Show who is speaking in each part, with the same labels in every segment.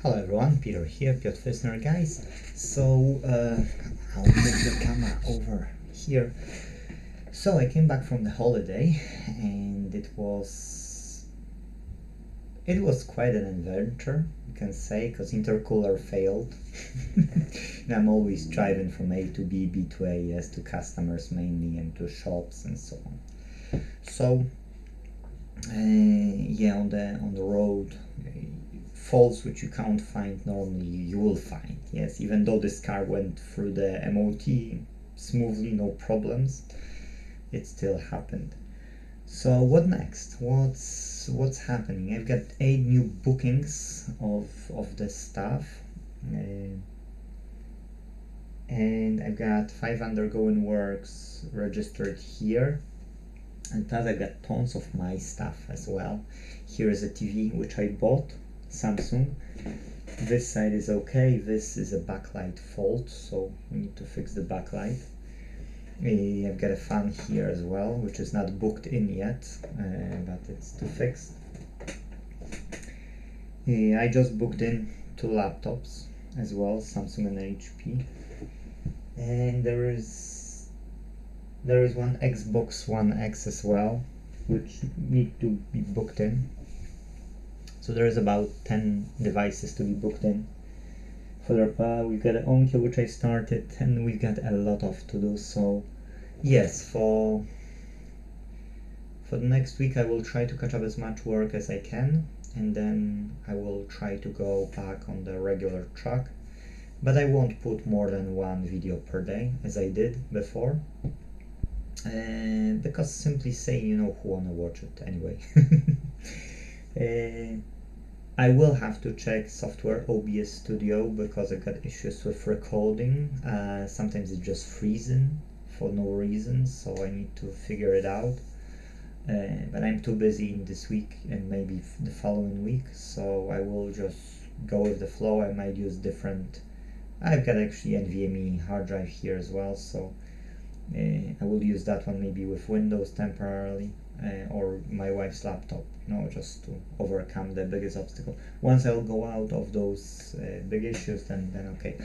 Speaker 1: Hello everyone, Peter here, Piotr Fisner, guys. So I'll move the camera over here. So I came back from the holiday and it was quite an adventure, you can say, because intercooler failed. And I'm always driving from A to B, B to A, yes, to customers mainly and to shops and so on. So yeah, on the road, faults which you can't find normally, you will find. Yes, even though this car went through the MOT smoothly, no problems, it still happened. So what next? What's happening? I've got 8 new bookings of the stuff, and I've got 5 undergoing works registered here. And plus I got tons of my stuff as well. Here is a TV which I bought, Samsung. This side is okay, this is a backlight fault, so we need to fix the backlight. I've got a fan here as well, which is not booked in yet, but it's to fix. I just booked in 2 laptops as well, Samsung and HP. And there is one Xbox One X as well, which need to be booked in. So there is about 10 devices to be booked in. We've got an Onkyo which I started, and we've got a lot of to do. So yes, for the next week I will try to catch up as much work as I can, and then I will try to go back on the regular track. But I won't put more than 1 video per day as I did before. Because simply saying, you know who wanna watch it anyway. I will have to check software OBS Studio because I've got issues with recording. Sometimes it's just freezing for no reason, so I need to figure it out. But I'm too busy in this week and maybe the following week, so I will just go with the flow. I might use different. I've got actually NVMe hard drive here as well, so I will use that one maybe with Windows temporarily, or my wife's laptop, just to overcome the biggest obstacle. Once I'll go out of those big issues, then okay.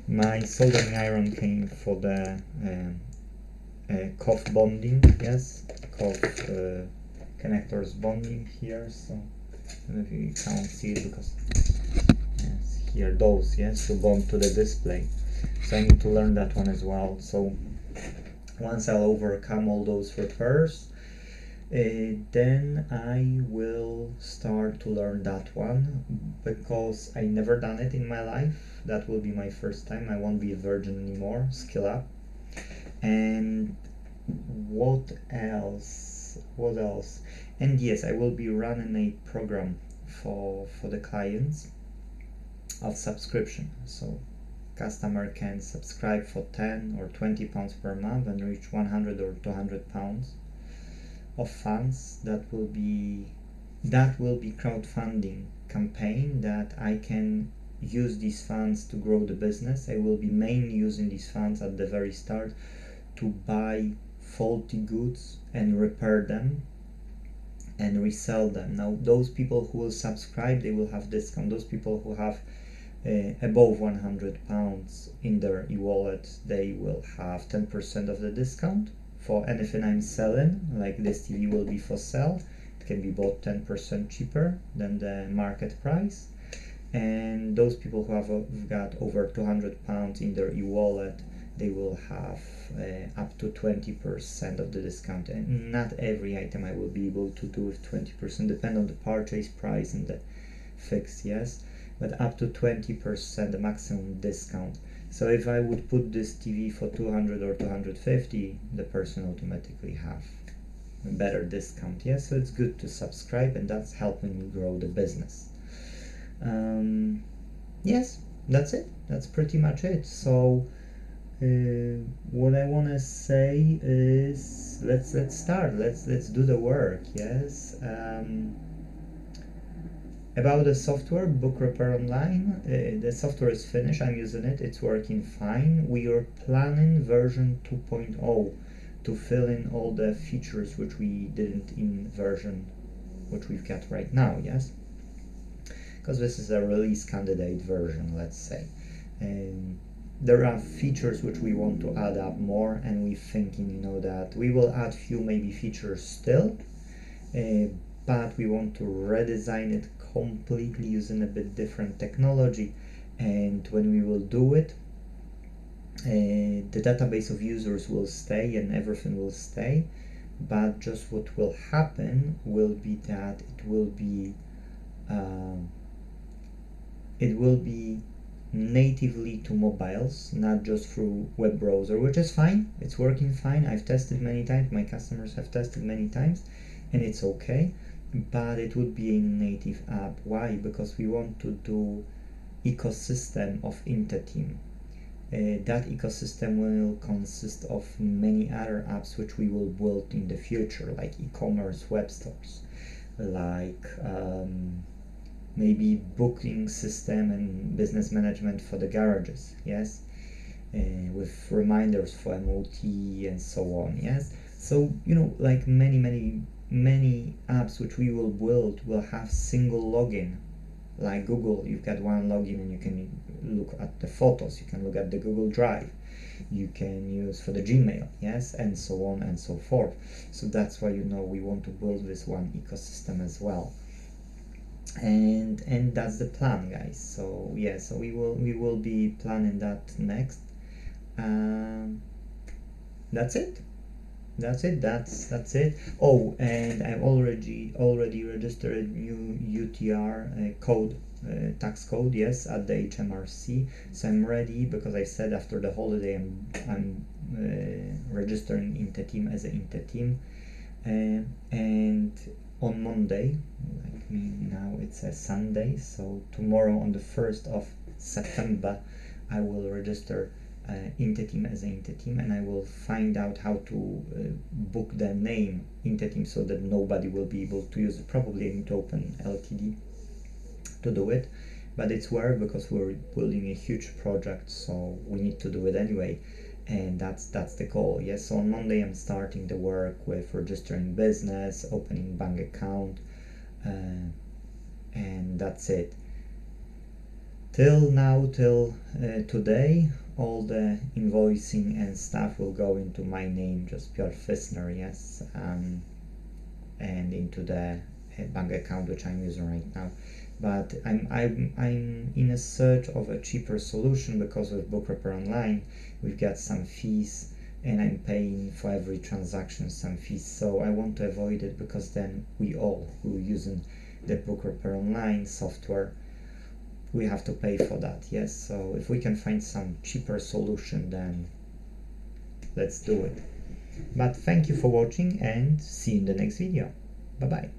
Speaker 1: My soldering iron came for the COF bonding, yes, COF connectors bonding here, so I don't know if you can't see it because yes, here those, yes, to bond to the display. So I need to learn that one as well. So once I'll overcome all those repairs, then I will start to learn that one, because I never done it in my life. That will be my first time. I won't be a virgin anymore. Skill up. And what else? And yes, I will be running a program for the clients of subscription. So customer can subscribe for 10 or 20 pounds per month and reach 100 or 200 pounds of funds. That will be crowdfunding campaign that I can use these funds to grow the business. I will be mainly using these funds at the very start to buy faulty goods and repair them and resell them. Now those people who will subscribe, they will have discount. Those people who have above 100 pounds in their e-wallet, they will have 10% of the discount for anything I'm selling. Like this TV will be for sale, it can be bought 10% cheaper than the market price. And those people who have got over 200 pounds in their e-wallet, they will have up to 20% of the discount. And not every item I will be able to do with 20%, depend on the purchase price and the fixed, yes, but up to 20% the maximum discount. So if I would put this TV for 200 or 250, the person automatically have a better discount. Yes, so it's good to subscribe, and that's helping me grow the business. Yes, that's it. That's pretty much it. So what I want to say is let's start. Let's do the work. Yes. About the software, Book Repair Online, the software is finished, I'm using it, it's working fine. We are planning version 2.0 to fill in all the features which we didn't in version which we've got right now, yes? because this is a release candidate version, let's say. There are features which we want to add up more, and we're thinking, you know, that we will add few maybe features still, but we want to redesign it completely using a bit different technology. And when we will do it, the database of users will stay and everything will stay, but just what will happen will be that it will be natively to mobiles, not just through web browser, which is fine. It's working fine. I've tested many times, my customers have tested many times, and it's okay, but it would be a native app. Why? Because we want to do ecosystem of Inte.Team. That ecosystem will consist of many other apps which we will build in the future, like e-commerce web stores, like maybe booking system and business management for the garages, yes, with reminders for MOT and so on, yes. So, you know, like many apps which we will build will have single login. Like Google, you've got one login and you can look at the photos, you can look at the Google Drive, you can use for the Gmail, yes, and so on and so forth. So that's why, you know, we want to build this one ecosystem as well. And that's the plan, guys. So yeah, so we will be planning that next. That's it. That's it. Oh, and I've already registered a new UTR code, tax code, yes, at the HMRC. So I'm ready, because I said after the holiday I'm registering Inte.Team as an Inte.Team, and on Monday, like me now, it's a Sunday, so tomorrow on the 1st of September I will register Inte.Team as an Inte.Team, and I will find out how to book the name Inte.Team so that nobody will be able to use it. Probably I need to open LTD to do it, but it's weird because we're building a huge project, so we need to do it anyway, and that's the goal. Yes, so on Monday I'm starting the work with registering business, opening bank account, and that's it. Till today, all the invoicing and stuff will go into my name, just Piotr Fissner, yes, and into the bank account which I'm using right now. But I'm in a search of a cheaper solution, because with Book Repair Online we've got some fees, and I'm paying for every transaction some fees. So I want to avoid it, because then we all who are using the Book Repair Online software, we have to pay for that, yes. So if we can find some cheaper solution, then let's do it. But thank you for watching, and see you in the next video. Bye bye.